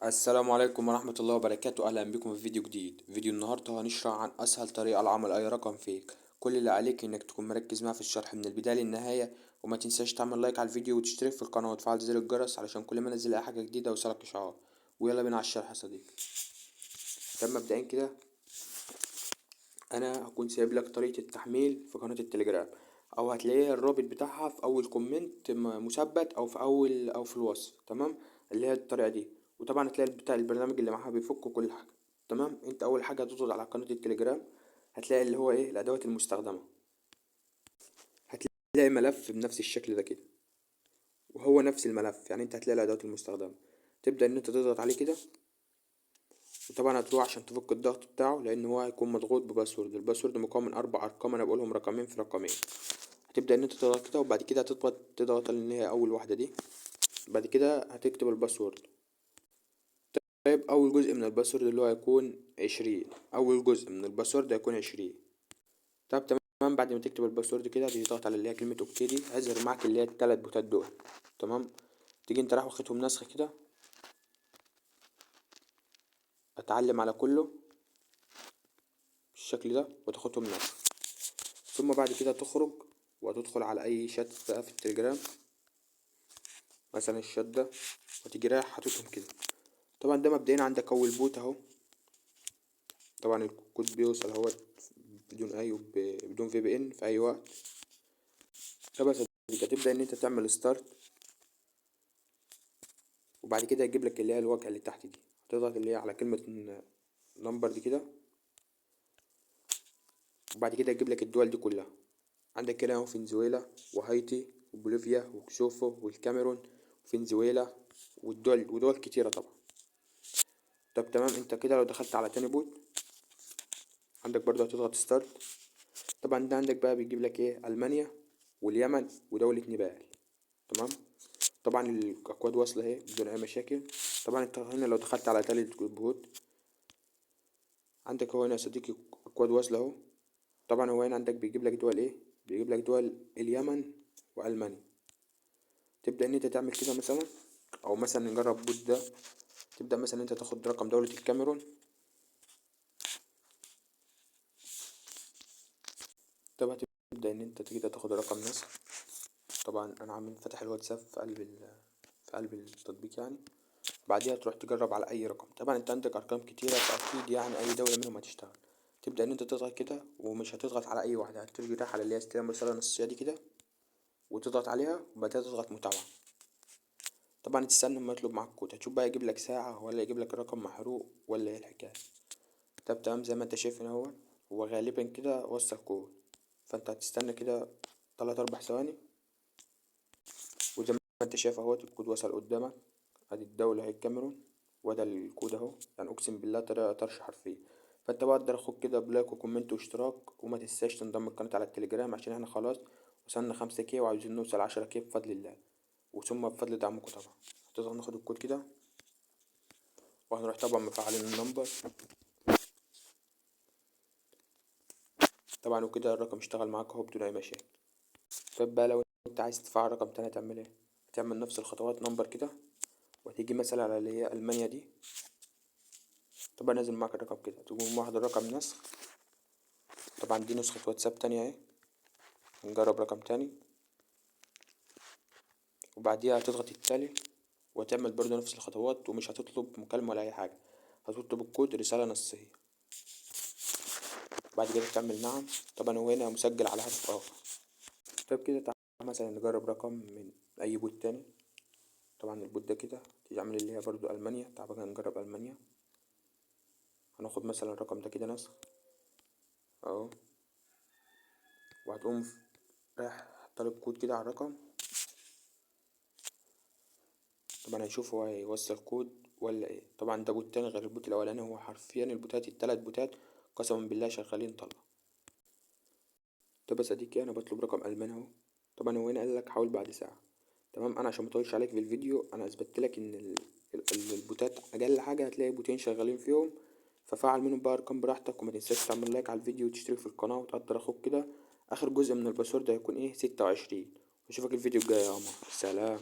السلام عليكم ورحمة الله وبركاته. أهلا بكم في فيديو جديد. فيديو النهاردة هنشرح عن أسهل طريقة لعمل أي رقم فيك. كل اللي عليك إنك تكون مركز معايا في الشرح من البداية للنهاية، وما تنساش تعمل لايك على الفيديو وتشترك في القناة وتفعل زر الجرس علشان كل ما انزل اي حاجة جديدة يوصلك اشعار. ويلا بينا على الشرح يا صديقي. طب مبدئيا كده انا هكون سايب لك طريقة التحميل في قناة التليجرام، او هتلاقيها الرابط بتاعها في اول كومنت مثبت او في اول او في الوصف. تمام، اللي هي الطريقة دي. وطبعا هتلاقي بتاع البرنامج اللي معاها بيفك كل حاجة. تمام، انت اول حاجة هتضغط على قناة التليجرام، هتلاقي اللي هو ايه الادوات المستخدمة. هتلاقي ملف بنفس الشكل ده كده، وهو نفس الملف، يعني انت هتلاقي الادوات المستخدمة. تبدأ ان انت تضغط عليه كده، وطبعا هتروح عشان تفك الضغط بتاعه، لان هو هيكون مضغوط بباسورد. الباسورد مكون من 4 ارقام، انا بقولهم رقمين في رقمين. هتبدأ ان انت تضغط كده، وبعد كده تضغط اللي هي اول واحدة دي. بعد كده هتكتب الباسورد. طيب اول جزء من الباسورد اللي هو هيكون 20، اول جزء من الباسورد هيكون 20. طب تمام، بعد ما تكتب الباسورد كده تيجي تضغط على اللي هي كلمة اوكي دي، هيظهر معاك اللي هي التلات بوتات دول. تمام، تيجي انت رايح واخدهم نسخ كده، اتعلم على كله بالشكل ده وتاخدهم نسخ. ثم بعد كده تخرج وتدخل على اي شات بقى في التليجرام، مثلا الشات ده، وتيجي رايح حاططهم كده. طبعا ده مبدئيا عندك اول بوت اهو. طبعا الكود بيوصل اهو بدون اي بدون في بي ان في اي وقت. طبعا هتبدأ ان انت تعمل ستارت، وبعد كده يجيب لك اللي هي الواجهة اللي تحت دي. تضغط اللي هي على كلمة نمبر دي كده، وبعد كده يجيب لك الدول دي كلها. عندك هنا اهو فنزويلا وهايتي وبوليفيا وكوسوفو والكاميرون وفنزويلا ودول كتيرة طبعا. طب تمام، انت كده لو دخلت على تاني بوت عندك برضه هتضغط ستارت. طبعا ده عندك بقى بيجيب لك ايه المانيا واليمن ودولة نيبال. تمام، طبعا الاكواد واصلة اهي بدون اي مشاكل. طبعا انت هنا لو دخلت على تالت بوت عندك هو هنا يا صديقي اكواد واصلة اهو. طبعا هو هنا عندك بيجيب لك دول ايه، بيجيب لك دول اليمن والمانيا. تبدأ ان انت تعمل كده مثلا، او مثلا نجرب بوت ده. تبدأ مثلا انت تاخد رقم دولة الكاميرون. طب هتبدأ ان انت كده تاخد رقم نسخ. طبعا انا عامل فتح الواتساب في قلب التطبيق يعني. بعديها تروح تجرب على اي رقم. طبعا انت عندك ارقام كتيرة، فاكيد يعني اي دولة منهم هتشتغل. تبدأ ان انت تضغط كده، ومش هتضغط على اي واحدة، هتيجي رايح على اللي هي استلام رسالة نصية دي كده، وتضغط عليها، وبعدها تضغط متابعة. طبعا تستنى لما يطلب معاك كود، هتشوف بقى يجيب لك ساعة ولا يجيب لك رقم محروق ولا ايه الحكاية. طب تمام، زي ما انت شايف هنا هو غالبا كده وصل كود. فانت هتستنى كده 3 4 ثواني، وزي ما انت شايف اهوت الكود وصل قدامك. ادي الدولة هي الكاميرون، وده الكود اهو. يعني اقسم بالله طريقة طرش حرفيا. فانت بقدر اخد كده بلايك وكومنت واشتراك، وما تنساش تنضم القناة على التليجرام، عشان احنا خلاص وصلنا 5 كي وعاوزين نوصل 10 كي بفضل الله، وثم بفضل دعمكم طبعا. هتضغط ناخد الكود كده، وهنروح طبعا مفعلين النمبر. طبعا وكده الرقم اشتغل معاك اهو بدون اي مشاكل. طب بقى لو انت عايز تفعل رقم تاني هتعمل ايه؟ هتعمل نفس الخطوات نمبر كده، وهتيجي مثلا على اللي هي المانيا دي. طبعا نازل معاك الرقم كده، تقوم واخد الرقم نسخ. طبعا دي نسخة واتساب تانية اهي. نجرب رقم تاني، وبعديها هتضغط التالي، وتعمل برضو نفس الخطوات، ومش هتطلب مكالمة ولا اي حاجة. هتطلب الكود رسالة نصية. بعد كده تعمل نعم. طبعا هو هنا مسجل على هاتف اخر. طب كده تعال مثلا نجرب رقم من اي بوت تاني. طبعا البوت ده كده تيجي عامل اللي هي برضو المانيا. تعال بقى نجرب المانيا. هناخد مثلا الرقم ده كده نسخ اهو، وهتقوم رايح طالب كود كده على الرقم. طبعا هنشوف هو هيوصل كود ولا ايه. طبعا ده بوت تاني غير البوت الاولاني. هو حرفيا البوتات التلات بوتات قسما بالله شغالين طلع. طب يا صديقي انا بطلب رقم الماني اهو. طبعا هو هنا قال لك حاول بعد ساعة. تمام، انا عشان مطولش عليك في الفيديو انا اثبتت لك ان البوتات اقل حاجة هتلاقي بوتين شغالين فيهم. ففعل منهم بقى ارقام براحتك، وما تنساش تعمل لايك على الفيديو وتشترك في القناة وتقدر اخوك كده. اخر جزء من الباسورد هيكون ايه 26. اشوفك الفيديو الجاي يا قمر. سلام.